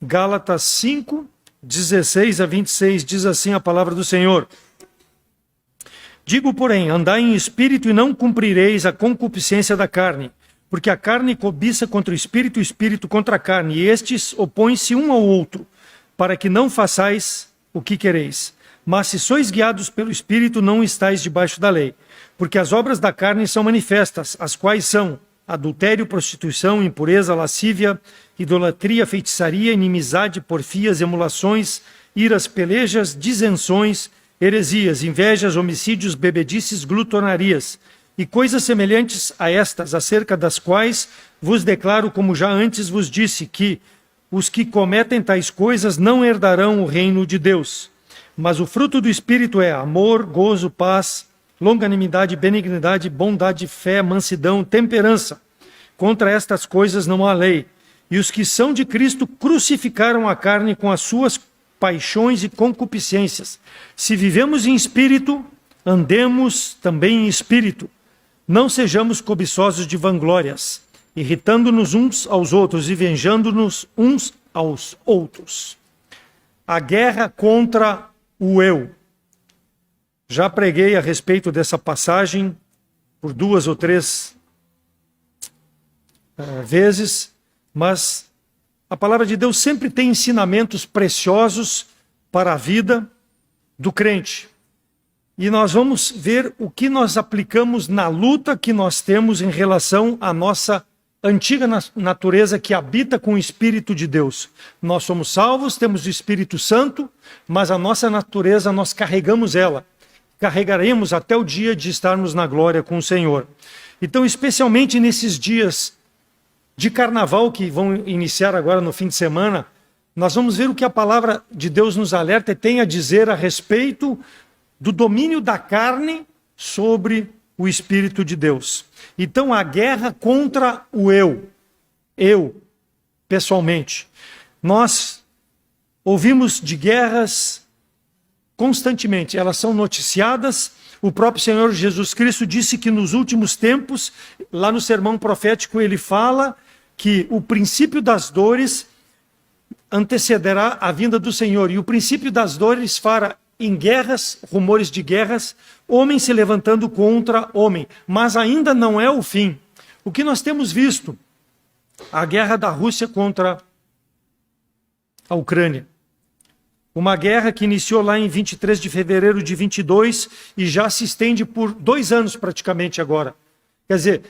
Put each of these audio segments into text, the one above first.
Gálatas 5, 16 a 26, diz assim a palavra do Senhor. Digo, porém, andai em espírito e não cumprireis a concupiscência da carne, porque a carne cobiça contra o espírito contra a carne, e estes opõem-se um ao outro, para que não façais o que quereis. Mas se sois guiados pelo Espírito, não estáis debaixo da lei. Porque as obras da carne são manifestas, as quais são adultério, prostituição, impureza, lascívia, idolatria, feitiçaria, inimizade, porfias, emulações, iras, pelejas, disenções, heresias, invejas, homicídios, bebedices, glutonarias, e coisas semelhantes a estas, acerca das quais vos declaro, como já antes vos disse, que os que cometem tais coisas não herdarão o reino de Deus. Mas o fruto do Espírito é amor, gozo, paz, longanimidade, benignidade, bondade, fé, mansidão, temperança. Contra estas coisas não há lei. E os que são de Cristo crucificaram a carne com as suas paixões e concupiscências. Se vivemos em espírito, andemos também em espírito. Não sejamos cobiçosos de vanglórias, irritando-nos uns aos outros e venjando-nos uns aos outros. A guerra contra o eu. Já preguei a respeito dessa passagem por 2 ou 3 vezes, mas a palavra de Deus sempre tem ensinamentos preciosos para a vida do crente. E nós vamos ver o que nós aplicamos na luta que nós temos em relação à nossa antiga natureza que habita com o Espírito de Deus. Nós somos salvos, temos o Espírito Santo, mas a nossa natureza nós carregamos ela. Carregaremos até o dia de estarmos na glória com o Senhor. Então, especialmente nesses dias de carnaval que vão iniciar agora no fim de semana, nós vamos ver o que a palavra de Deus nos alerta e tem a dizer a respeito do domínio da carne sobre o Espírito de Deus. Então, a guerra contra o eu, pessoalmente. Nós ouvimos de guerras constantemente, elas são noticiadas. O próprio Senhor Jesus Cristo disse que nos últimos tempos, lá no sermão profético, ele fala que o princípio das dores antecederá a vinda do Senhor. E o princípio das dores fará em guerras, rumores de guerras, homem se levantando contra homem. Mas ainda não é o fim. O que nós temos visto? A guerra da Rússia contra a Ucrânia. Uma guerra que iniciou lá em 23 de fevereiro de 22 e já se estende por 2 anos praticamente agora. Quer dizer,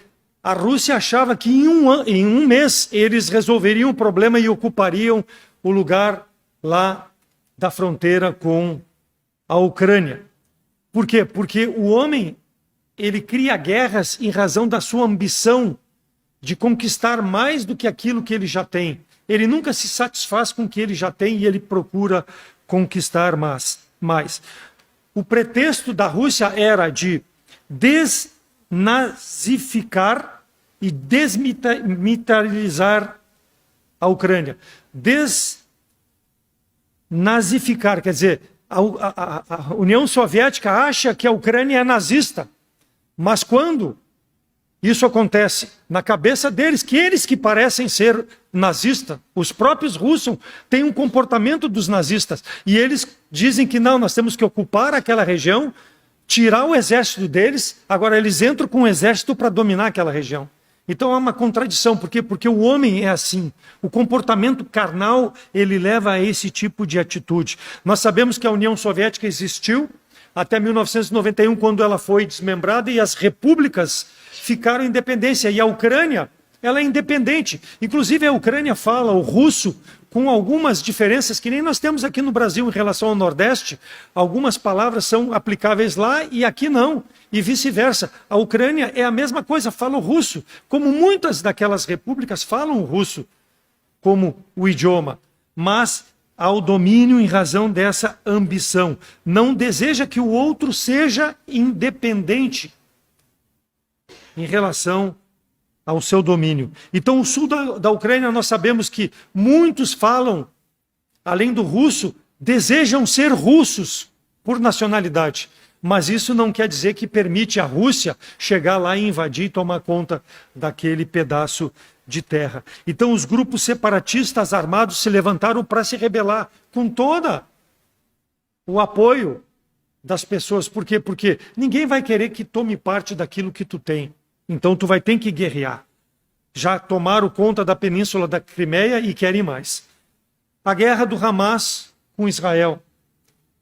a Rússia achava que em um mês eles resolveriam o problema e ocupariam o lugar lá da fronteira com a Ucrânia. Por quê? Porque o homem, ele cria guerras em razão da sua ambição de conquistar mais do que aquilo que ele já tem. Ele nunca se satisfaz com o que ele já tem e ele procura conquistar mais. O pretexto da Rússia era de desnazificar e desmilitarizar a Ucrânia. Desnazificar, quer dizer, a União Soviética acha que a Ucrânia é nazista, mas quando isso acontece na cabeça deles, que eles que parecem ser nazistas, os próprios russos têm um comportamento dos nazistas, e eles dizem que não, nós temos que ocupar aquela região, tirar o exército deles, agora eles entram com o exército para dominar aquela região. Então há uma contradição, por quê? Porque o homem é assim, o comportamento carnal, ele leva a esse tipo de atitude. Nós sabemos que a União Soviética existiu até 1991, quando ela foi desmembrada e as repúblicas ficaram independência, e a Ucrânia, ela é independente. Inclusive a Ucrânia fala o russo com algumas diferenças que nem nós temos aqui no Brasil em relação ao Nordeste. Algumas palavras são aplicáveis lá e aqui não, e vice-versa. A Ucrânia é a mesma coisa, fala o russo, como muitas daquelas repúblicas falam o russo como o idioma, mas há o domínio em razão dessa ambição. Não deseja que o outro seja independente em relação ao seu domínio. Então, o sul da Ucrânia, nós sabemos que muitos falam, além do russo, desejam ser russos por nacionalidade. Mas isso não quer dizer que permite a Rússia chegar lá e invadir e tomar conta daquele pedaço de terra. Então os grupos separatistas armados se levantaram para se rebelar, com todo o apoio das pessoas. Por quê? Porque ninguém vai querer que tome parte daquilo que tu tem. Então tu vai ter que guerrear. Já tomaram conta da península da Crimeia e querem mais. A guerra do Hamas com Israel,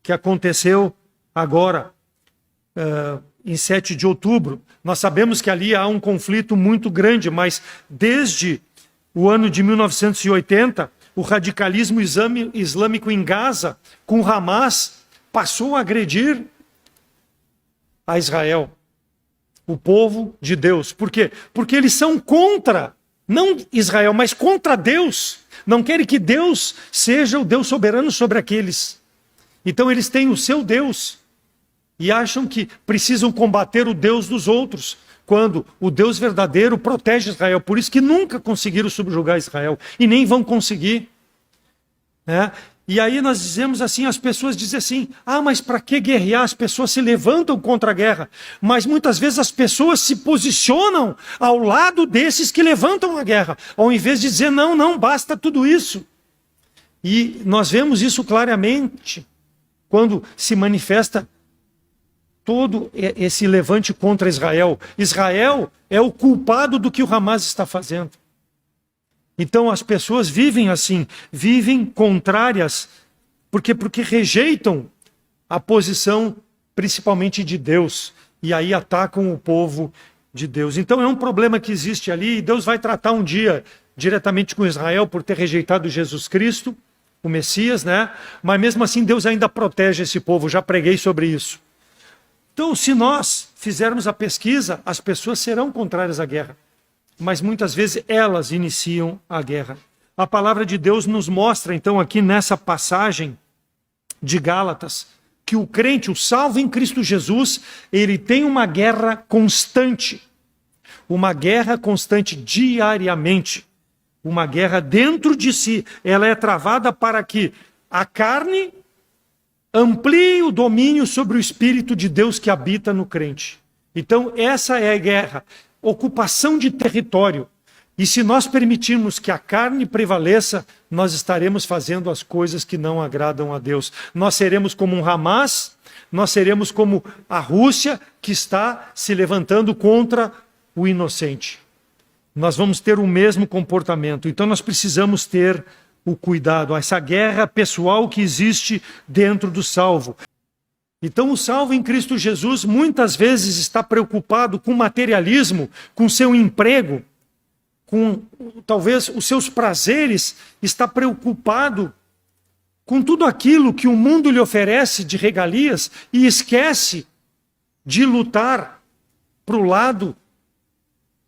que aconteceu agora, em 7 de outubro. Nós sabemos que ali há um conflito muito grande, mas desde o ano de 1980, o radicalismo islâmico em Gaza, com o Hamas, passou a agredir a Israel, o povo de Deus. Por quê? Porque eles são contra, não Israel, mas contra Deus. Não querem que Deus seja o Deus soberano sobre aqueles. Então eles têm o seu Deus e acham que precisam combater o Deus dos outros, quando o Deus verdadeiro protege Israel. Por isso que nunca conseguiram subjugar Israel e nem vão conseguir. E aí nós dizemos assim, as pessoas dizem assim, mas para que guerrear? As pessoas se levantam contra a guerra. Mas muitas vezes as pessoas se posicionam ao lado desses que levantam a guerra, ao invés de dizer, não, basta tudo isso. E nós vemos isso claramente quando se manifesta todo esse levante contra Israel. Israel é o culpado do que o Hamas está fazendo. Então as pessoas vivem assim, vivem contrárias, porque rejeitam a posição principalmente de Deus, e aí atacam o povo de Deus. Então é um problema que existe ali, e Deus vai tratar um dia diretamente com Israel por ter rejeitado Jesus Cristo, o Messias, Mas mesmo assim Deus ainda protege esse povo, já preguei sobre isso. Então se nós fizermos a pesquisa, as pessoas serão contrárias à guerra. Mas muitas vezes elas iniciam a guerra. A palavra de Deus nos mostra, então, aqui nessa passagem de Gálatas, que o crente, o salvo em Cristo Jesus, ele tem uma guerra constante diariamente, uma guerra dentro de si. Ela é travada para que a carne amplie o domínio sobre o Espírito de Deus que habita no crente. Então, essa é a guerra. Ocupação de território. E se nós permitirmos que a carne prevaleça, nós estaremos fazendo as coisas que não agradam a Deus. Nós seremos como um Hamas, nós seremos como a Rússia, que está se levantando contra o inocente. Nós vamos ter o mesmo comportamento. Então nós precisamos ter o cuidado, essa guerra pessoal que existe dentro do salvo. Então o salvo em Cristo Jesus muitas vezes está preocupado com materialismo, com seu emprego, com talvez os seus prazeres, está preocupado com tudo aquilo que o mundo lhe oferece de regalias e esquece de lutar para o lado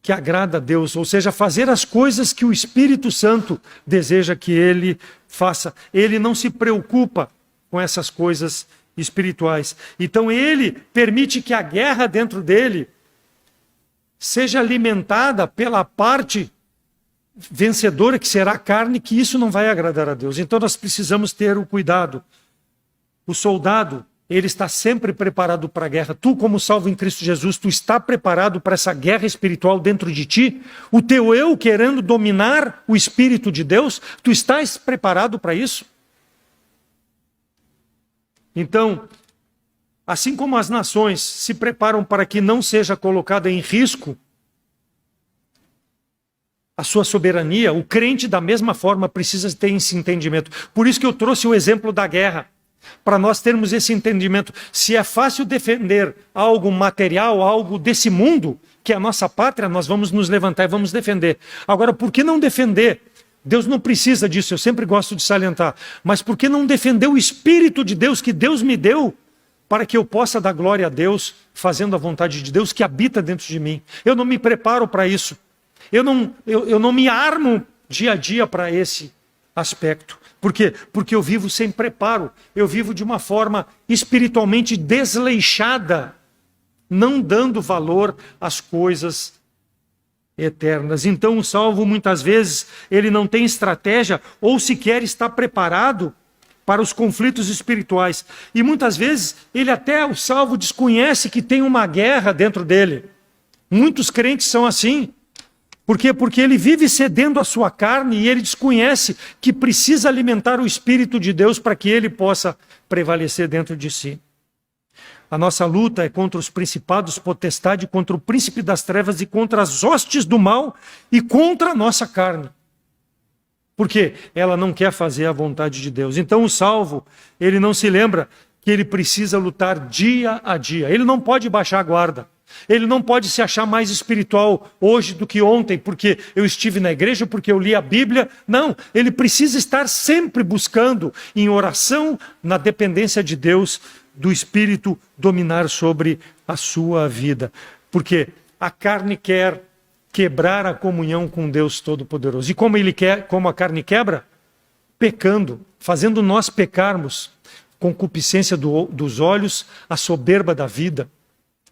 que agrada a Deus, ou seja, fazer as coisas que o Espírito Santo deseja que ele faça. Ele não se preocupa com essas coisas espirituais. Então ele permite que a guerra dentro dele seja alimentada pela parte vencedora, que será a carne, que isso não vai agradar a Deus. Então nós precisamos ter o cuidado. O soldado, ele está sempre preparado para a guerra. Tu, como salvo em Cristo Jesus, tu está preparado para essa guerra espiritual dentro de ti? O teu eu querendo dominar o Espírito de Deus, tu estás preparado para isso? Então, assim como as nações se preparam para que não seja colocada em risco a sua soberania, o crente da mesma forma precisa ter esse entendimento. Por isso que eu trouxe o exemplo da guerra, para nós termos esse entendimento. Se é fácil defender algo material, algo desse mundo, que é a nossa pátria, nós vamos nos levantar e vamos defender. Agora, por que não defender? Deus não precisa disso, eu sempre gosto de salientar. Mas por que não defender o Espírito de Deus que Deus me deu para que eu possa dar glória a Deus, fazendo a vontade de Deus que habita dentro de mim? Eu não me preparo para isso. Eu não me armo dia a dia para esse aspecto. Por quê? Porque eu vivo sem preparo. Eu vivo de uma forma espiritualmente desleixada, não dando valor às coisas eternas. Então o salvo muitas vezes ele não tem estratégia ou sequer está preparado para os conflitos espirituais. E muitas vezes ele até, o salvo, desconhece que tem uma guerra dentro dele. Muitos crentes são assim. Por quê? Porque ele vive cedendo a sua carne e ele desconhece que precisa alimentar o Espírito de Deus para que ele possa prevalecer dentro de si. A nossa luta é contra os principados, potestade, contra o príncipe das trevas e contra as hostes do mal e contra a nossa carne. Porque ela não quer fazer a vontade de Deus. Então o salvo, ele não se lembra que ele precisa lutar dia a dia. Ele não pode baixar a guarda. Ele não pode se achar mais espiritual hoje do que ontem, porque eu estive na igreja, porque eu li a Bíblia. Não, ele precisa estar sempre buscando em oração, na dependência de Deus, do Espírito dominar sobre a sua vida. Porque a carne quer quebrar a comunhão com Deus Todo-Poderoso. E como a carne quebra? Pecando, fazendo nós pecarmos, concupiscência dos olhos, a soberba da vida.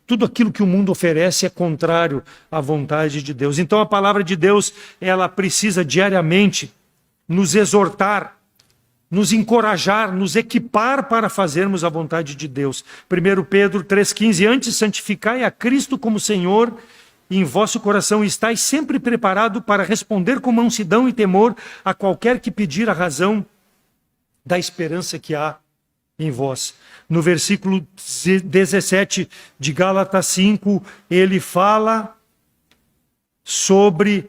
Tudo aquilo que o mundo oferece é contrário à vontade de Deus. Então a palavra de Deus, ela precisa diariamente nos exortar, nos encorajar, nos equipar para fazermos a vontade de Deus. 1 Pedro 3,15, antes santificai a Cristo como Senhor, e em vosso coração estáis sempre preparado para responder com mansidão e temor a qualquer que pedir a razão da esperança que há em vós. No versículo 17 de Gálatas 5, ele fala sobre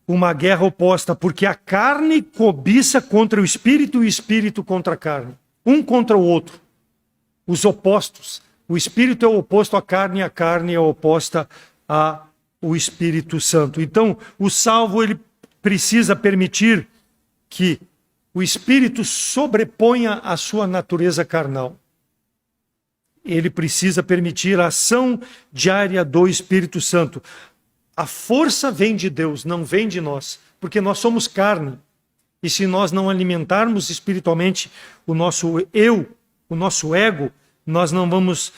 uma guerra oposta, porque a carne cobiça contra o espírito e o espírito contra a carne. Um contra o outro. Os opostos. O espírito é o oposto à carne e a carne é oposta ao Espírito Santo. Então, o salvo, ele precisa permitir que o espírito sobreponha a sua natureza carnal. Ele precisa permitir a ação diária do Espírito Santo. A força vem de Deus, não vem de nós, porque nós somos carne. E se nós não alimentarmos espiritualmente o nosso eu, o nosso ego, nós não vamos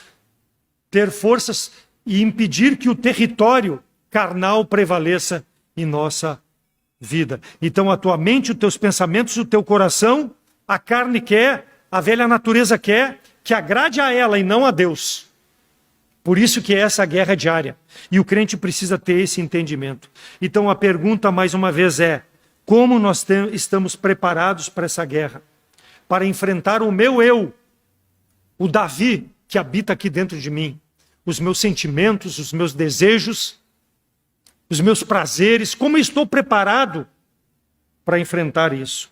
ter forças e impedir que o território carnal prevaleça em nossa vida. Então a tua mente, os teus pensamentos, o teu coração, a carne quer, a velha natureza quer, que agrade a ela e não a Deus. Por isso que é essa guerra diária. E o crente precisa ter esse entendimento. Então a pergunta mais uma vez é, como nós estamos preparados para essa guerra? Para enfrentar o meu eu, o Davi que habita aqui dentro de mim, os meus sentimentos, os meus desejos, os meus prazeres, como eu estou preparado para enfrentar isso?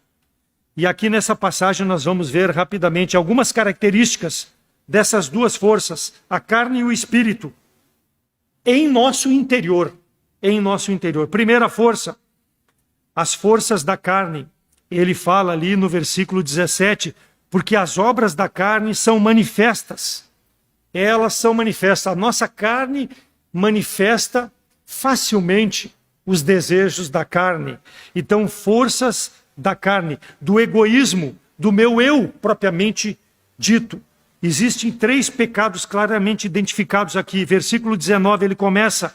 E aqui nessa passagem nós vamos ver rapidamente algumas características dessas duas forças, a carne e o espírito, em nosso interior. Em nosso interior. Primeira força, as forças da carne. Ele fala ali no versículo 17, porque as obras da carne são manifestas. Elas são manifestas. A nossa carne manifesta facilmente os desejos da carne. Então, forças da carne, do egoísmo, do meu eu propriamente dito. Existem 3 pecados claramente identificados aqui. Versículo 19, ele começa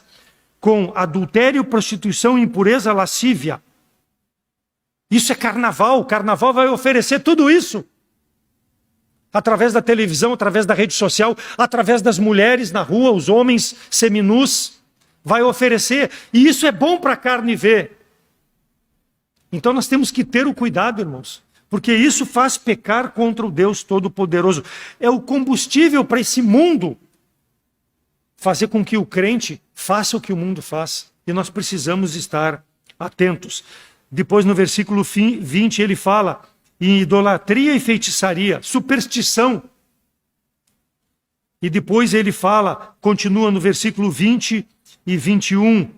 com adultério, prostituição, impureza, lascívia. Isso é carnaval. O carnaval vai oferecer tudo isso. Através da televisão, através da rede social, através das mulheres na rua, os homens seminus. Vai oferecer, e isso é bom para a carne ver. Então nós temos que ter o cuidado, irmãos, porque isso faz pecar contra o Deus Todo-Poderoso. É o combustível para esse mundo fazer com que o crente faça o que o mundo faz. E nós precisamos estar atentos. Depois no versículo 20 ele fala em idolatria e feitiçaria, superstição. E depois ele fala, continua no versículo 20 e 21,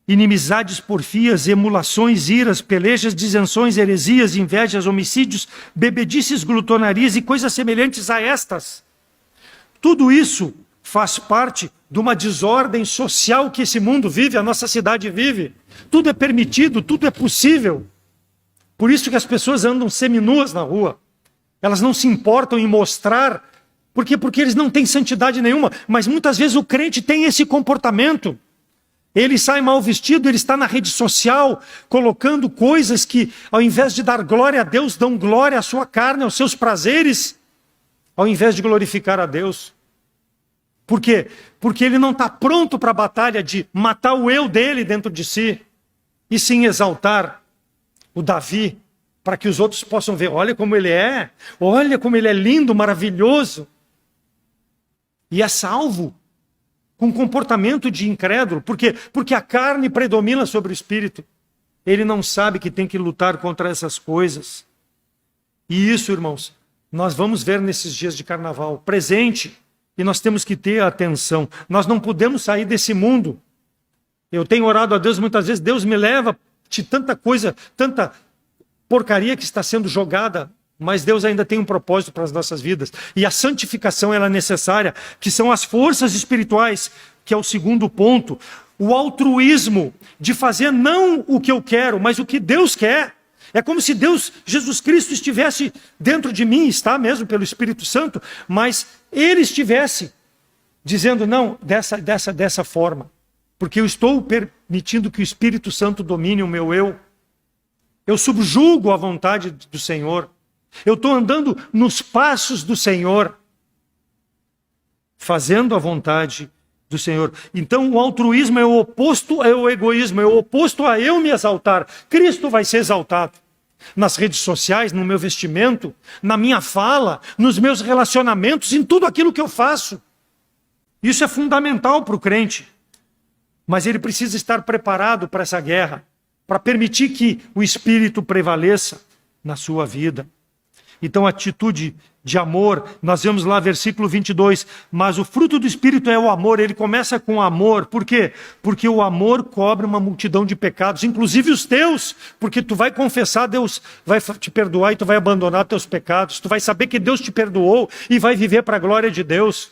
inimizades, porfias, emulações, iras, pelejas, disenções, heresias, invejas, homicídios, bebedices, glutonarias e coisas semelhantes a estas. Tudo isso faz parte de uma desordem social que esse mundo vive, a nossa cidade vive. Tudo é permitido, tudo é possível. Por isso que as pessoas andam seminuas na rua. Elas não se importam em mostrar. Por quê? Porque eles não têm santidade nenhuma. Mas muitas vezes o crente tem esse comportamento. Ele sai mal vestido, ele está na rede social, colocando coisas que, ao invés de dar glória a Deus, dão glória à sua carne, aos seus prazeres, ao invés de glorificar a Deus. Por quê? Porque ele não está pronto para a batalha de matar o eu dele dentro de si. e sim exaltar o Davi, para que os outros possam ver, olha como ele é lindo, maravilhoso. E é salvo com comportamento de incrédulo. Por quê? Porque a carne predomina sobre o espírito. Ele não sabe que tem que lutar contra essas coisas. E isso, irmãos, nós vamos ver nesses dias de carnaval, presente, e nós temos que ter atenção. Nós não podemos sair desse mundo. Eu tenho orado a Deus muitas vezes, Deus me leva de tanta coisa, tanta porcaria que está sendo jogada, mas Deus ainda tem um propósito para as nossas vidas. E a santificação ela é necessária, que são as forças espirituais, que é o segundo ponto. O altruísmo de fazer não o que eu quero, mas o que Deus quer. É como se Deus, Jesus Cristo, estivesse dentro de mim, está mesmo pelo Espírito Santo, mas Ele estivesse dizendo, não, dessa forma. Porque eu estou permitindo que o Espírito Santo domine o meu eu. Eu subjugo a vontade do Senhor. Eu estou andando nos passos do Senhor, fazendo a vontade do Senhor. Então o altruísmo é o oposto ao egoísmo, é o oposto a eu me exaltar. Cristo vai ser exaltado nas redes sociais, no meu vestimento, na minha fala, nos meus relacionamentos, em tudo aquilo que eu faço. Isso é fundamental para o crente. Mas ele precisa estar preparado para essa guerra, para permitir que o Espírito prevaleça na sua vida. Então, atitude de amor, nós vemos lá versículo 22, mas o fruto do Espírito é o amor, ele começa com amor, por quê? Porque o amor cobre uma multidão de pecados, inclusive os teus, porque tu vai confessar, Deus vai te perdoar e tu vai abandonar teus pecados, tu vai saber que Deus te perdoou e vai viver para a glória de Deus.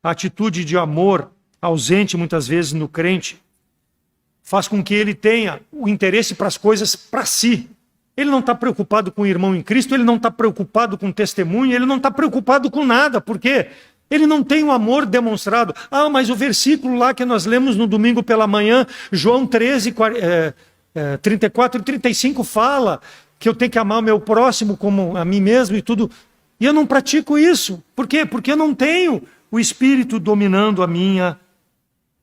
A atitude de amor, ausente muitas vezes no crente, faz com que ele tenha o interesse para as coisas para si. Ele não está preocupado com o irmão em Cristo, ele não está preocupado com testemunho, ele não está preocupado com nada. Por quê? Ele não tem o amor demonstrado. Ah, mas o versículo lá que nós lemos no domingo pela manhã, João 13, 34 e 35, fala que eu tenho que amar o meu próximo como a mim mesmo e tudo. E eu não pratico isso. Por quê? Porque eu não tenho o Espírito dominando a minha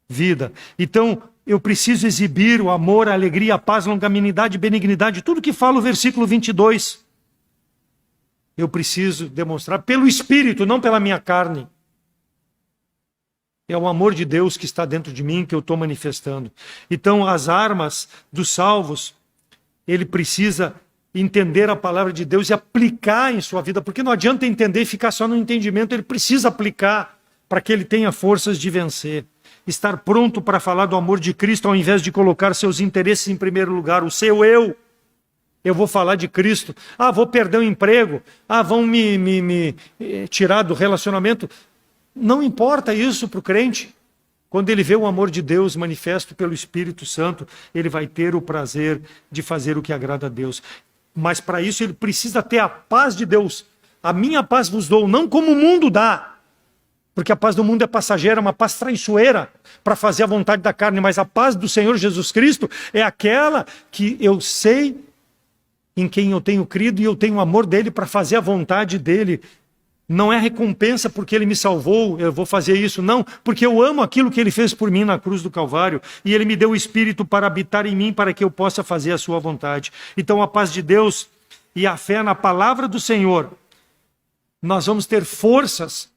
vida. Então, eu preciso exibir o amor, a alegria, a paz, longanimidade, benignidade, tudo que fala o versículo 22. Eu preciso demonstrar pelo Espírito, não pela minha carne. É o amor de Deus que está dentro de mim que eu estou manifestando. Então, as armas dos salvos, ele precisa entender a palavra de Deus e aplicar em sua vida, porque não adianta entender e ficar só no entendimento, ele precisa aplicar para que ele tenha forças de vencer. Estar pronto para falar do amor de Cristo ao invés de colocar seus interesses em primeiro lugar, o seu eu. Eu vou falar de Cristo. Ah, vou perder o emprego. Ah, vão me tirar do relacionamento. Não importa isso para o crente. Quando ele vê o amor de Deus manifesto pelo Espírito Santo, ele vai ter o prazer de fazer o que agrada a Deus. Mas para isso ele precisa ter a paz de Deus. A minha paz vos dou, não como o mundo dá. Porque a paz do mundo é passageira, uma paz traiçoeira para fazer a vontade da carne. Mas a paz do Senhor Jesus Cristo é aquela que eu sei em quem eu tenho crido e eu tenho o amor dele para fazer a vontade dele. Não é recompensa porque ele me salvou, eu vou fazer isso. Não, porque eu amo aquilo que ele fez por mim na cruz do Calvário. E ele me deu o Espírito para habitar em mim, para que eu possa fazer a sua vontade. Então a paz de Deus e a fé na palavra do Senhor, nós vamos ter forças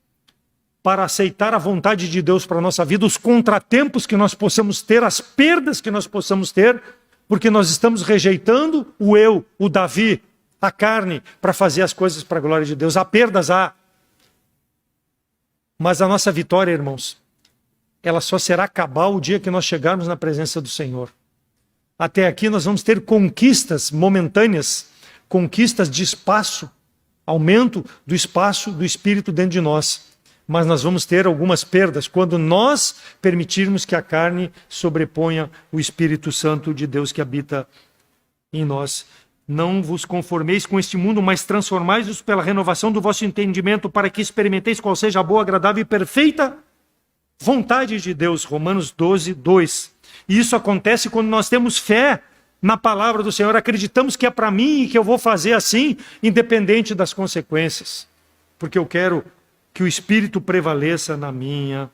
para aceitar a vontade de Deus para a nossa vida, os contratempos que nós possamos ter, as perdas que nós possamos ter, porque nós estamos rejeitando o eu, o Davi, a carne, para fazer as coisas para a glória de Deus. Há perdas, há. Mas a nossa vitória, irmãos, ela só será cabal o dia que nós chegarmos na presença do Senhor. Até aqui nós vamos ter conquistas momentâneas, conquistas de espaço, aumento do espaço do Espírito dentro de nós. Mas nós vamos ter algumas perdas quando nós permitirmos que a carne sobreponha o Espírito Santo de Deus que habita em nós. Não vos conformeis com este mundo, mas transformai-vos pela renovação do vosso entendimento, para que experimenteis qual seja a boa, agradável e perfeita vontade de Deus. Romanos 12, 2. E isso acontece quando nós temos fé na palavra do Senhor, acreditamos que é para mim e que eu vou fazer assim, independente das consequências. Porque eu quero que o Espírito prevaleça na minha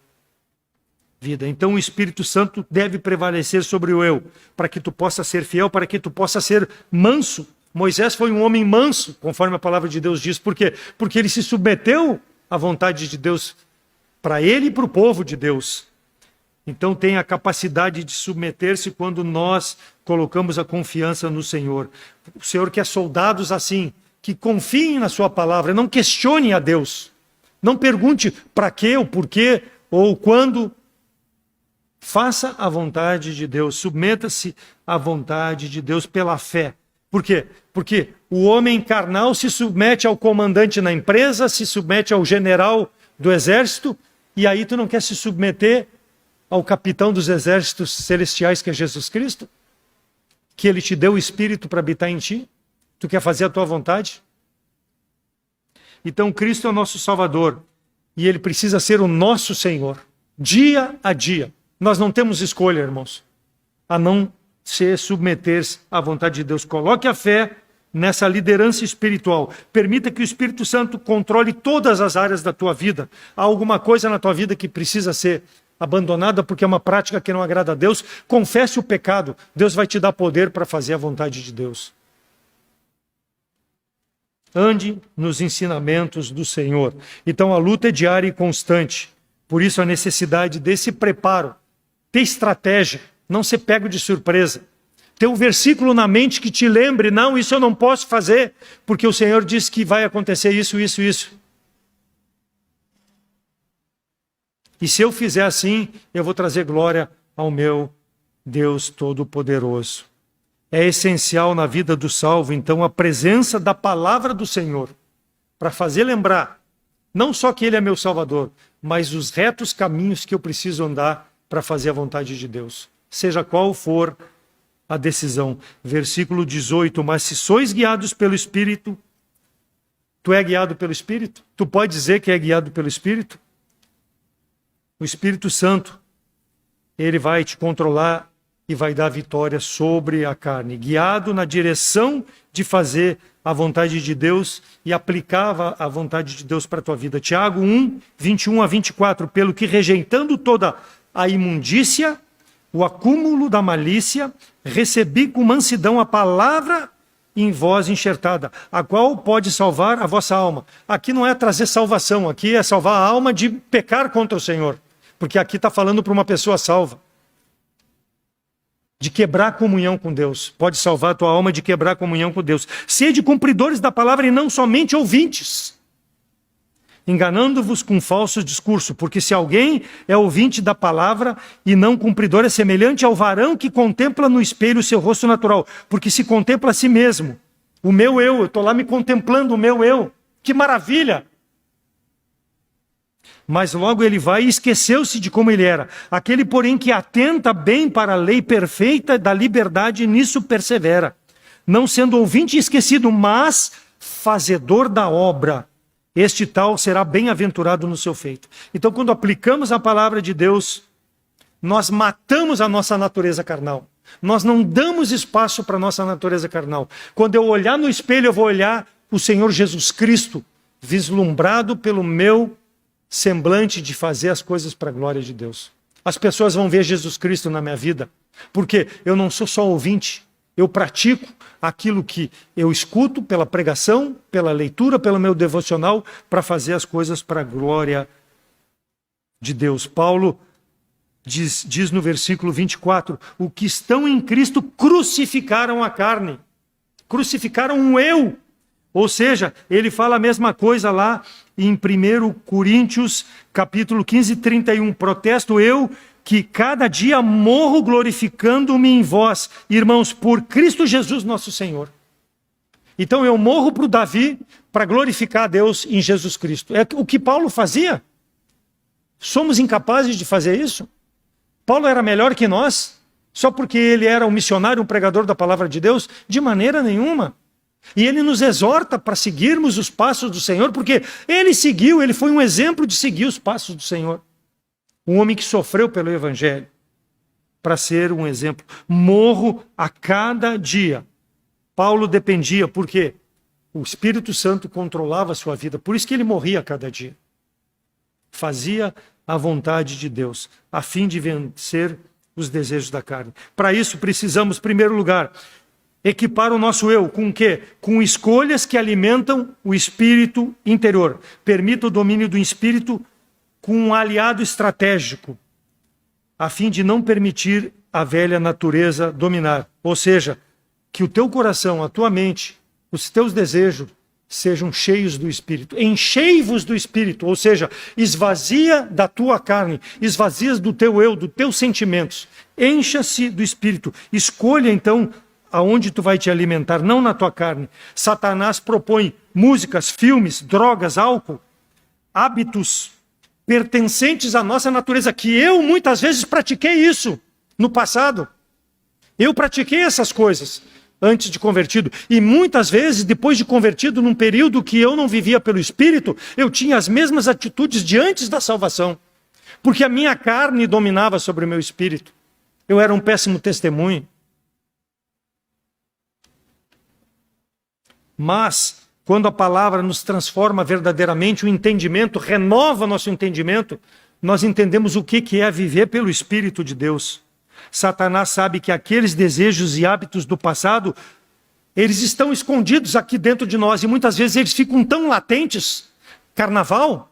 vida. Então o Espírito Santo deve prevalecer sobre o eu, para que tu possa ser fiel, para que tu possa ser manso. Moisés foi um homem manso, conforme a palavra de Deus diz. Por quê? Porque ele se submeteu à vontade de Deus para ele e para o povo de Deus. Então tem a capacidade de submeter-se quando nós colocamos a confiança no Senhor. O Senhor quer soldados assim, que confiem na sua palavra, não questionem a Deus. Não pergunte para quê, ou porquê, ou quando. Faça a vontade de Deus, submeta-se à vontade de Deus pela fé. Por quê? Porque o homem carnal se submete ao comandante na empresa, se submete ao general do exército, e aí tu não quer se submeter ao capitão dos exércitos celestiais, que é Jesus Cristo? Que ele te deu o Espírito para habitar em ti? Tu quer fazer a tua vontade? Então Cristo é o nosso Salvador, e ele precisa ser o nosso Senhor, dia a dia. Nós não temos escolha, irmãos, a não se submeter à vontade de Deus. Coloque a fé nessa liderança espiritual. Permita que o Espírito Santo controle todas as áreas da tua vida. Há alguma coisa na tua vida que precisa ser abandonada porque é uma prática que não agrada a Deus? Confesse o pecado. Deus vai te dar poder para fazer a vontade de Deus. Ande nos ensinamentos do Senhor. Então a luta é diária e constante. Por isso a necessidade desse preparo. Ter estratégia. Não ser pego de surpresa. Ter um versículo na mente que te lembre, não, isso eu não posso fazer, porque o Senhor disse que vai acontecer isso, isso, isso. E se eu fizer assim, eu vou trazer glória ao meu Deus Todo-Poderoso. É essencial na vida do salvo, então, a presença da palavra do Senhor, para fazer lembrar, não só que Ele é meu Salvador, mas os retos caminhos que eu preciso andar para fazer a vontade de Deus. Seja qual for a decisão. Versículo 18, mas se sois guiados pelo Espírito, tu é guiado pelo Espírito? Tu pode dizer que é guiado pelo Espírito? O Espírito Santo, ele vai te controlar e vai dar vitória sobre a carne, guiado na direção de fazer a vontade de Deus e aplicar a vontade de Deus para a tua vida. Tiago 1, 21 a 24, pelo que rejeitando toda a imundícia, o acúmulo da malícia, recebi com mansidão a palavra em vós enxertada, a qual pode salvar a vossa alma. Aqui não é trazer salvação, aqui é salvar a alma de pecar contra o Senhor, porque aqui está falando para uma pessoa salva. De quebrar a comunhão com Deus. Pode salvar a tua alma de quebrar a comunhão com Deus. Sede cumpridores da palavra e não somente ouvintes, enganando-vos com falso discurso, porque se alguém é ouvinte da palavra e não cumpridor, é semelhante ao varão que contempla no espelho o seu rosto natural, porque se contempla a si mesmo. O meu eu estou lá me contemplando, o meu eu. Que maravilha! Mas logo ele vai e esqueceu-se de como ele era. Aquele, porém, que atenta bem para a lei perfeita da liberdade, nisso persevera. Não sendo ouvinte esquecido, mas fazedor da obra. Este tal será bem-aventurado no seu feito. Então, quando aplicamos a palavra de Deus, nós matamos a nossa natureza carnal. Nós não damos espaço para a nossa natureza carnal. Quando eu olhar no espelho, eu vou olhar o Senhor Jesus Cristo, vislumbrado pelo meu semblante de fazer as coisas para a glória de Deus. As pessoas vão ver Jesus Cristo na minha vida, porque eu não sou só ouvinte, eu pratico aquilo que eu escuto pela pregação, pela leitura, pelo meu devocional, para fazer as coisas para a glória de Deus. Paulo diz no versículo 24, o que estão em Cristo crucificaram a carne, crucificaram um eu. Ou seja, ele fala a mesma coisa lá em 1 Coríntios, capítulo 15, 31. Protesto eu que cada dia morro glorificando-me em vós, irmãos, por Cristo Jesus nosso Senhor. Então eu morro para o Davi para glorificar a Deus em Jesus Cristo. É o que Paulo fazia. Somos incapazes de fazer isso? Paulo era melhor que nós? Só porque ele era um missionário, um pregador da palavra de Deus? De maneira nenhuma. E ele nos exorta para seguirmos os passos do Senhor, porque ele seguiu, ele foi um exemplo de seguir os passos do Senhor. Um homem que sofreu pelo Evangelho, para ser um exemplo. Morro a cada dia. Paulo dependia, porque o Espírito Santo controlava a sua vida, por isso que ele morria a cada dia. Fazia a vontade de Deus, a fim de vencer os desejos da carne. Para isso, precisamos, em primeiro lugar, equipar o nosso eu com o quê? Com escolhas que alimentam o espírito interior. Permita o domínio do espírito com um aliado estratégico, a fim de não permitir a velha natureza dominar. Ou seja, que o teu coração, a tua mente, os teus desejos sejam cheios do Espírito. Enchei-vos do Espírito, ou seja, esvazia da tua carne, esvazias do teu eu, dos teus sentimentos. Encha-se do Espírito. Escolha então aonde tu vai te alimentar, não na tua carne. Satanás propõe músicas, filmes, drogas, álcool, hábitos pertencentes à nossa natureza, que eu muitas vezes pratiquei isso no passado. Eu pratiquei essas coisas antes de convertido. E muitas vezes, depois de convertido, num período que eu não vivia pelo Espírito, eu tinha as mesmas atitudes de antes da salvação. Porque a minha carne dominava sobre o meu espírito. Eu era um péssimo testemunho. Mas, quando a palavra nos transforma verdadeiramente, o entendimento, renova nosso entendimento, nós entendemos o que é viver pelo Espírito de Deus. Satanás sabe que aqueles desejos e hábitos do passado, eles estão escondidos aqui dentro de nós e muitas vezes eles ficam tão latentes, carnaval,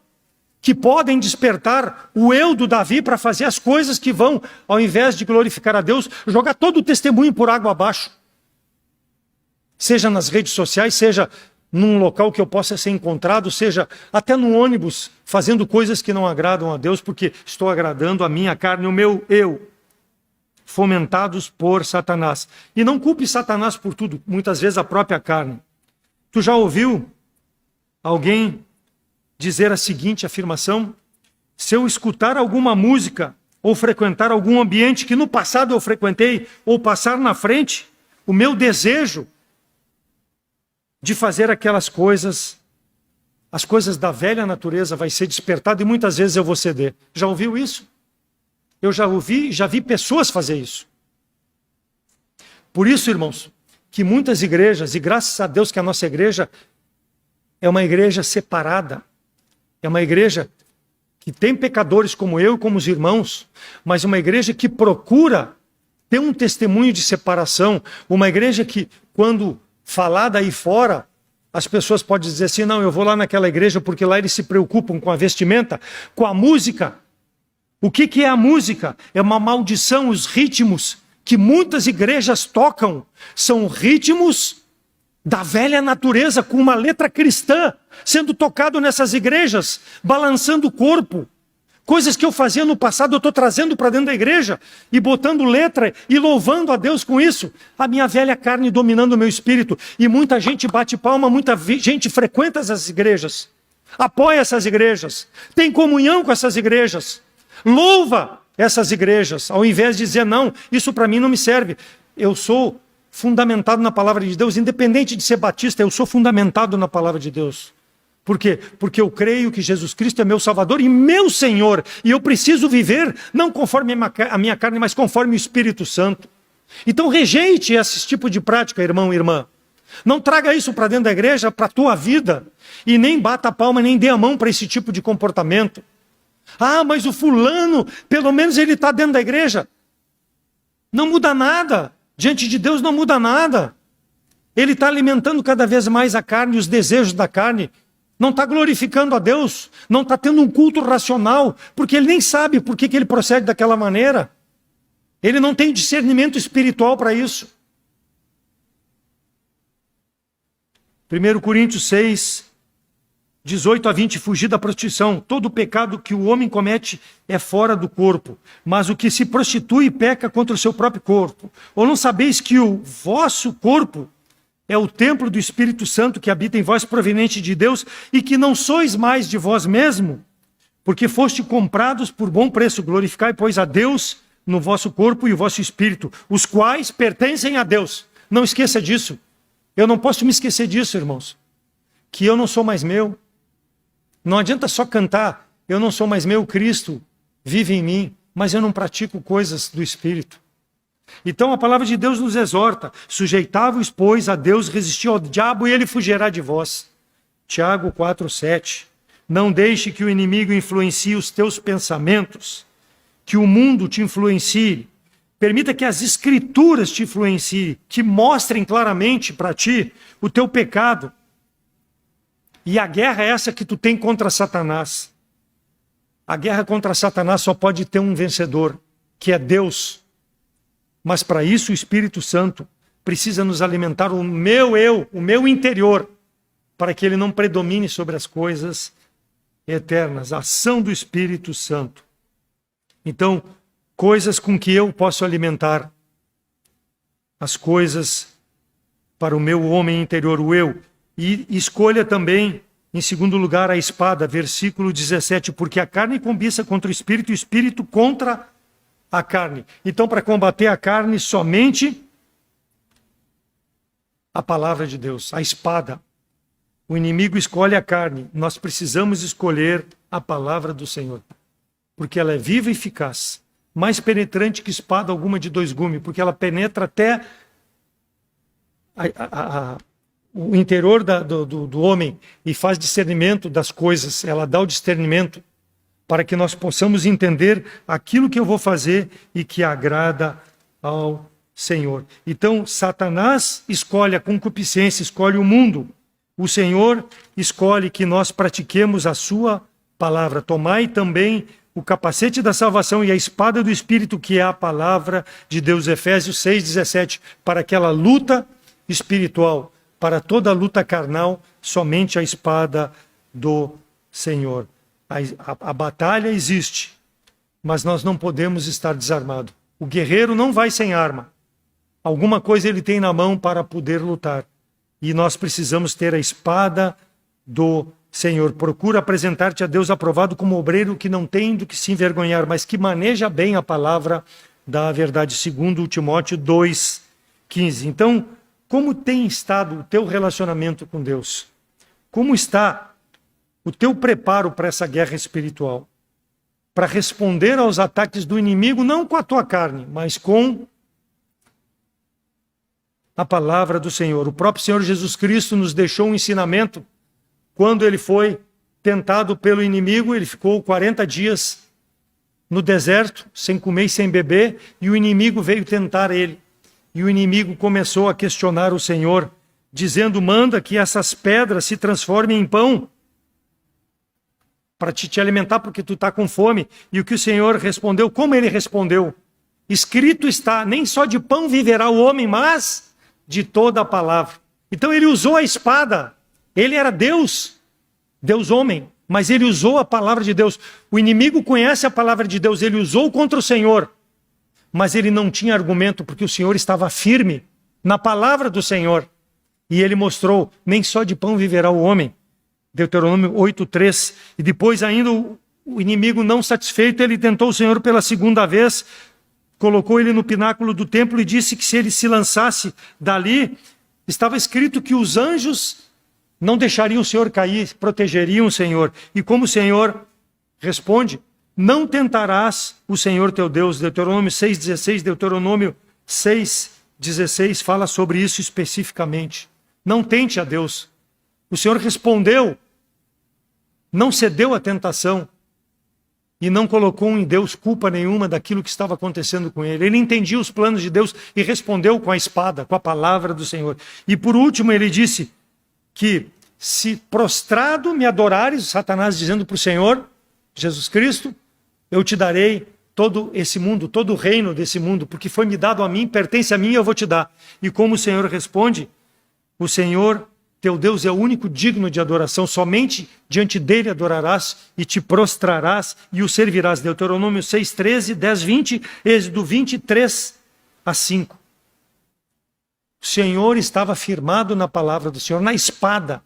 que podem despertar o eu do Davi para fazer as coisas que vão, ao invés de glorificar a Deus, jogar todo o testemunho por água abaixo. Seja nas redes sociais, seja num local que eu possa ser encontrado, seja até no ônibus, fazendo coisas que não agradam a Deus, porque estou agradando a minha carne, o meu eu, fomentados por Satanás. E não culpe Satanás por tudo, muitas vezes a própria carne. Tu já ouviu alguém dizer a seguinte afirmação? Se eu escutar alguma música ou frequentar algum ambiente que no passado eu frequentei, ou passar na frente, o meu desejo de fazer aquelas coisas, as coisas da velha natureza vai ser despertado e muitas vezes eu vou ceder. Já ouviu isso? Eu já vi pessoas fazer isso. Por isso, irmãos, que muitas igrejas, e graças a Deus que a nossa igreja é uma igreja separada, é uma igreja que tem pecadores como eu e como os irmãos, mas uma igreja que procura ter um testemunho de separação, uma igreja que, quando falada aí fora, as pessoas podem dizer assim, não, eu vou lá naquela igreja porque lá eles se preocupam com a vestimenta, com a música. O que é a música? É uma maldição. Os ritmos que muitas igrejas tocam são ritmos da velha natureza, com uma letra cristã, sendo tocado nessas igrejas, balançando o corpo. Coisas que eu fazia no passado, eu estou trazendo para dentro da igreja e botando letra e louvando a Deus com isso. A minha velha carne dominando o meu espírito. E muita gente bate palma, muita gente frequenta essas igrejas, apoia essas igrejas, tem comunhão com essas igrejas, louva essas igrejas, ao invés de dizer, não, isso para mim não me serve. Eu sou fundamentado na palavra de Deus, independente de ser batista, eu sou fundamentado na palavra de Deus. Por quê? Porque eu creio que Jesus Cristo é meu Salvador e meu Senhor. E eu preciso viver, não conforme a minha carne, mas conforme o Espírito Santo. Então rejeite esse tipo de prática, irmão e irmã. Não traga isso para dentro da igreja, para a tua vida. E nem bata a palma, nem dê a mão para esse tipo de comportamento. Ah, mas o fulano, pelo menos ele está dentro da igreja. Não muda nada. Diante de Deus não muda nada. Ele está alimentando cada vez mais a carne, os desejos da carne. Não está glorificando a Deus, não está tendo um culto racional, porque ele nem sabe por que ele procede daquela maneira. Ele não tem discernimento espiritual para isso. 1 Coríntios 6, 18 a 20, fugir da prostituição. Todo pecado que o homem comete é fora do corpo, mas o que se prostitui peca contra o seu próprio corpo. Ou não sabeis que o vosso corpo é o templo do Espírito Santo que habita em vós, proveniente de Deus, e que não sois mais de vós mesmo, porque foste comprados por bom preço. Glorificai, pois, a Deus no vosso corpo e o vosso espírito, os quais pertencem a Deus. Não esqueça disso. Eu não posso me esquecer disso, irmãos. Que eu não sou mais meu. Não adianta só cantar, eu não sou mais meu, Cristo vive em mim, mas eu não pratico coisas do Espírito. Então a palavra de Deus nos exorta, sujeitai-vos, pois, a Deus, resisti ao diabo e ele fugirá de vós. Tiago 4, 7. Não deixe que o inimigo influencie os teus pensamentos, que o mundo te influencie. Permita que as escrituras te influenciem, que mostrem claramente para ti o teu pecado. E a guerra é essa que tu tem contra Satanás. A guerra contra Satanás só pode ter um vencedor, que é Deus. Mas para isso o Espírito Santo precisa nos alimentar o meu eu, o meu interior, para que ele não predomine sobre as coisas eternas. A ação do Espírito Santo. Então, coisas com que eu posso alimentar as coisas para o meu homem interior, o eu. E escolha também, em segundo lugar, a espada, versículo 17, porque a carne cobiça contra o espírito e o espírito contra a carne. Então, para combater a carne, somente a palavra de Deus, a espada. O inimigo escolhe a carne, nós precisamos escolher a palavra do Senhor, porque ela é viva e eficaz, mais penetrante que espada alguma de dois gumes, porque ela penetra até o interior do homem e faz discernimento das coisas. Ela dá o discernimento para que nós possamos entender aquilo que eu vou fazer e que agrada ao Senhor. Então, Satanás escolhe a concupiscência, escolhe o mundo. O Senhor escolhe que nós pratiquemos a sua palavra. Tomai também o capacete da salvação e a espada do Espírito, que é a palavra de Deus. Efésios 6,17, para aquela luta espiritual, para toda luta carnal, somente a espada do Senhor. A batalha existe, mas nós não podemos estar desarmados. O guerreiro não vai sem arma. Alguma coisa ele tem na mão para poder lutar. E nós precisamos ter a espada do Senhor. Procura apresentar-te a Deus aprovado como obreiro que não tem do que se envergonhar, mas que maneja bem a palavra da verdade, segundo Timóteo 2,15. Então, como tem estado o teu relacionamento com Deus? Como está o teu preparo para essa guerra espiritual? Para responder aos ataques do inimigo, não com a tua carne, mas com a palavra do Senhor. O próprio Senhor Jesus Cristo nos deixou um ensinamento. Quando ele foi tentado pelo inimigo, ele ficou 40 dias no deserto, sem comer e sem beber, e o inimigo veio tentar ele. E o inimigo começou a questionar o Senhor, dizendo: manda que essas pedras se transformem em pão, para te alimentar, porque tu está com fome. E o que o Senhor respondeu? Como ele respondeu? Escrito está, nem só de pão viverá o homem, mas de toda a palavra. Então ele usou a espada. Ele era Deus, Deus homem, mas ele usou a palavra de Deus. O inimigo conhece a palavra de Deus, ele usou contra o Senhor, mas ele não tinha argumento, porque o Senhor estava firme na palavra do Senhor. E ele mostrou, nem só de pão viverá o homem. Deuteronômio 8,3. E depois ainda o inimigo, não satisfeito, ele tentou o Senhor pela segunda vez, colocou ele no pináculo do templo e disse que se ele se lançasse dali, estava escrito que os anjos não deixariam o Senhor cair, protegeriam o Senhor. E como o Senhor responde: não tentarás o Senhor teu Deus. Deuteronômio 6,16, Deuteronômio 6,16 fala sobre isso especificamente. Não tente a Deus. O Senhor respondeu, não cedeu à tentação e não colocou em Deus culpa nenhuma daquilo que estava acontecendo com ele. Ele entendia os planos de Deus e respondeu com a espada, com a palavra do Senhor. E por último ele disse que se prostrado me adorares, Satanás dizendo para o Senhor, Jesus Cristo, eu te darei todo esse mundo, todo o reino desse mundo, porque foi me dado a mim, pertence a mim e eu vou te dar. E como o Senhor responde, o Senhor, teu Deus, é o único digno de adoração, somente diante dele adorarás e te prostrarás e o servirás. Deuteronômio 6,13, 10, 20, Êxodo 23 a 5. O Senhor estava firmado na palavra do Senhor, na espada.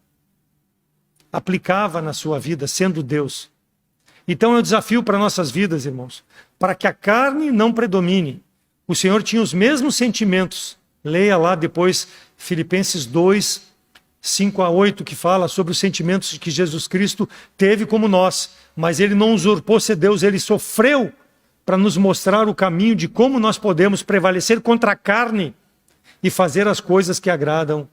Aplicava na sua vida, sendo Deus. Então é um desafio para nossas vidas, irmãos. Para que a carne não predomine. O Senhor tinha os mesmos sentimentos. Leia lá depois Filipenses 2, 5 a 8, que fala sobre os sentimentos que Jesus Cristo teve como nós. Mas ele não usurpou ser Deus, ele sofreu para nos mostrar o caminho de como nós podemos prevalecer contra a carne e fazer as coisas que agradam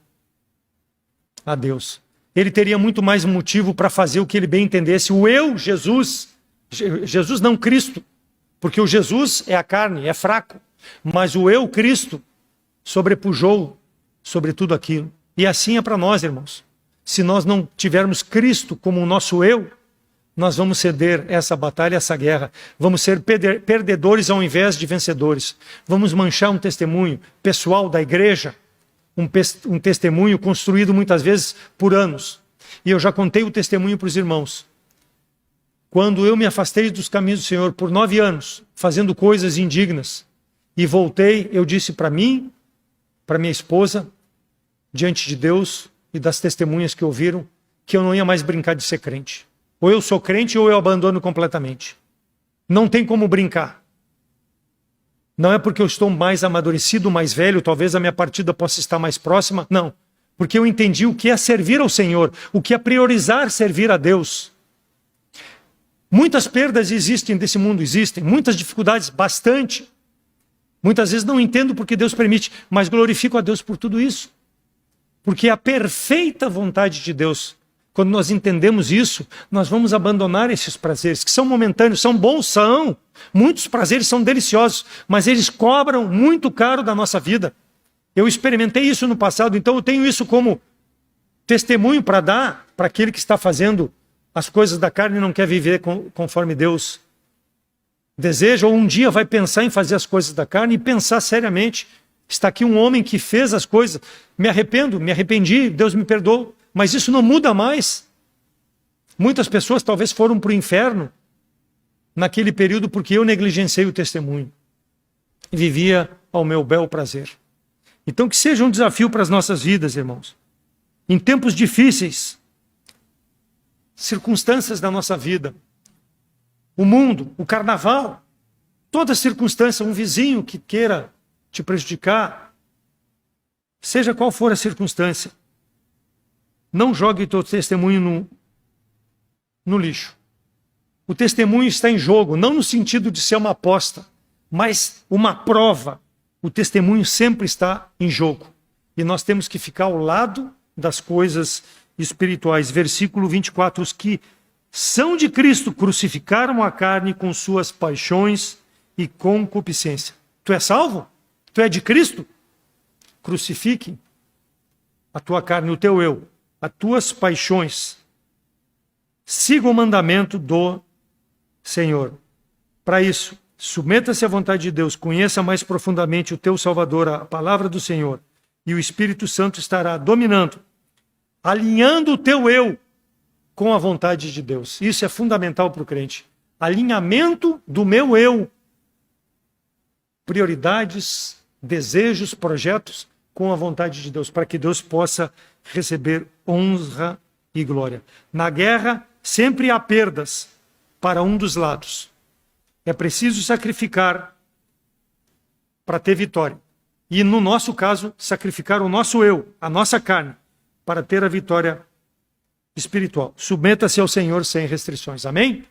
a Deus. ele teria muito mais motivo para fazer o que ele bem entendesse. O eu, Jesus não Cristo, porque o Jesus é a carne, é fraco, mas o eu, Cristo, sobrepujou sobre tudo aquilo. E assim é para nós, irmãos. Se nós não tivermos Cristo como o nosso eu, nós vamos ceder essa batalha, essa guerra. Vamos ser perdedores ao invés de vencedores. Vamos manchar um testemunho pessoal da igreja, um testemunho construído muitas vezes por anos. E eu já contei o testemunho para os irmãos. Quando eu me afastei dos caminhos do Senhor por 9 anos, fazendo coisas indignas, e voltei, eu disse para mim, para minha esposa, diante de Deus e das testemunhas que ouviram, que eu não ia mais brincar de ser crente. Ou eu sou crente ou eu abandono completamente. Não tem como brincar. Não é porque eu estou mais amadurecido, mais velho, talvez a minha partida possa estar mais próxima. Não. Porque eu entendi o que é servir ao Senhor, o que é priorizar servir a Deus. Muitas perdas existem desse mundo, existem. Muitas dificuldades, bastante. Muitas vezes não entendo porque Deus permite, mas glorifico a Deus por tudo isso. Porque é a perfeita vontade de Deus. Quando nós entendemos isso, nós vamos abandonar esses prazeres, que são momentâneos, são bons, são. Muitos prazeres são deliciosos, mas eles cobram muito caro da nossa vida. Eu experimentei isso no passado, então eu tenho isso como testemunho para dar para aquele que está fazendo as coisas da carne e não quer viver conforme Deus deseja, ou um dia vai pensar em fazer as coisas da carne e pensar seriamente. Está aqui um homem que fez as coisas, me arrependi, Deus me perdoou. Mas isso não muda mais. Muitas pessoas talvez foram para o inferno naquele período porque eu negligenciei o testemunho. E vivia ao meu bel prazer. Então que seja um desafio para as nossas vidas, irmãos. Em tempos difíceis, circunstâncias da nossa vida, o mundo, o carnaval, toda circunstância, um vizinho que queira te prejudicar, seja qual for a circunstância, não jogue o teu testemunho no lixo. O testemunho está em jogo, não no sentido de ser uma aposta, mas uma prova. O testemunho sempre está em jogo. E nós temos que ficar ao lado das coisas espirituais. Versículo 24. Os que são de Cristo crucificaram a carne com suas paixões e concupiscência. Tu é salvo? Tu é de Cristo? Crucifique a tua carne, o teu eu, as tuas paixões. Siga o mandamento do Senhor. Para isso, submeta-se à vontade de Deus, conheça mais profundamente o teu Salvador, a palavra do Senhor, e o Espírito Santo estará dominando, alinhando o teu eu com a vontade de Deus. Isso é fundamental para o crente. Alinhamento do meu eu. Prioridades, desejos, projetos com a vontade de Deus, para que Deus possa receber honra e glória. Na guerra, sempre há perdas para um dos lados. É preciso sacrificar para ter vitória. E no nosso caso, sacrificar o nosso eu, a nossa carne, para ter a vitória espiritual. Submeta-se ao Senhor sem restrições. Amém?